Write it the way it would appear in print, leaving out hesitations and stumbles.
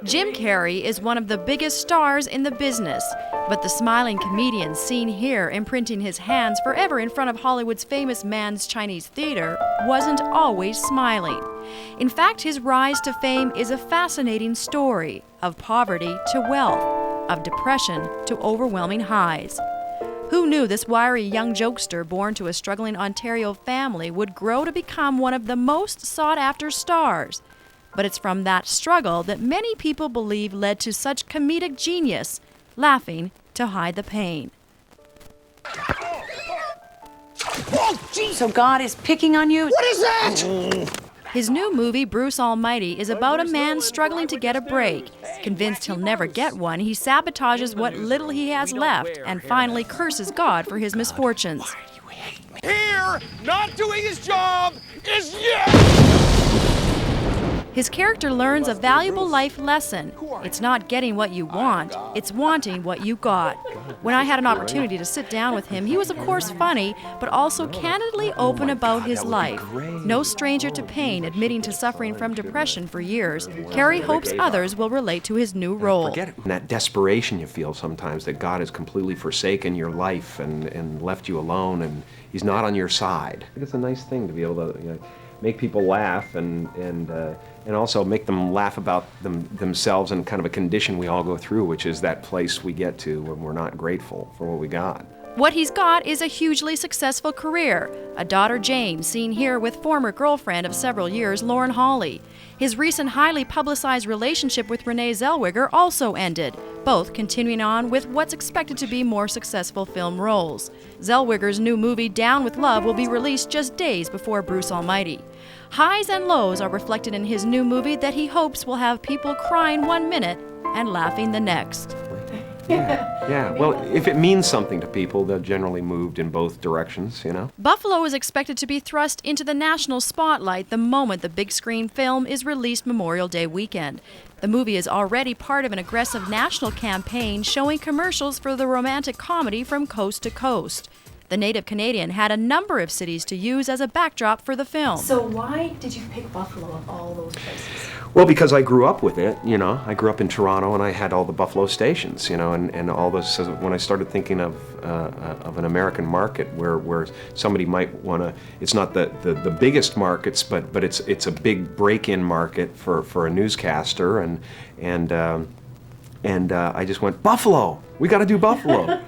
Jim Carrey is one of the biggest stars in the business, but the smiling comedian seen here imprinting his hands forever in front of Hollywood's famous Mann's Chinese Theater wasn't always smiling. In fact, his rise to fame is a fascinating story of poverty to wealth, of depression to overwhelming highs. Who knew this wiry young jokester born to a struggling Ontario family would grow to become one of the most sought-after stars? But it's from that struggle that many people believe led to such comedic genius, laughing to hide the pain. So God is picking on you? What is that? His new movie, BruceAlmighty, is about a man struggling to get a break. Convinced he'll never get one, he sabotages what little he has left and finally curses God for his misfortunes. Here, not doing his job, is you! His character learns a valuable life lesson. It's not getting what you want, it's wanting what you got. When I had an opportunity to sit down with him, he was of course funny, but also candidly open about his life. No stranger to pain, admitting to suffering from depression for years, Carrey hopes others will relate to his new role. Forget it. That desperation you feel sometimes, that God has completely forsaken your life and left you alone, and He's not on your side. I think it's a nice thing to be able to, make people laugh and also make them laugh about themselves and kind of a condition we all go through, which is that place we get to when we're not grateful for what we got. What he's got is a hugely successful career. A daughter, Jane, seen here with former girlfriend of several years, Lauren Holly. His recent highly publicized relationship with Renee Zellweger also ended, both continuing on with what's expected to be more successful film roles. Zellweger's new movie, Down with Love, will be released just days before BruceAlmighty. Highs and lows are reflected in his new movie that he hopes will have people crying one minute and laughing the next. Yeah. Well, if it means something to people, they're generally moved in both directions, Buffalo is expected to be thrust into the national spotlight the moment the big screen film is released Memorial Day weekend. The movie is already part of an aggressive national campaign showing commercials for the romantic comedy From Coast to Coast. The native Canadian had a number of cities to use as a backdrop for the film. So why did you pick Buffalo of all those places? Well, because I grew up with it, I grew up in Toronto and I had all the Buffalo stations, and all those. So when I started thinking of an American market where somebody might want to, it's not the biggest markets, but it's a big break-in market for a newscaster, and I just went, Buffalo, we got to do Buffalo.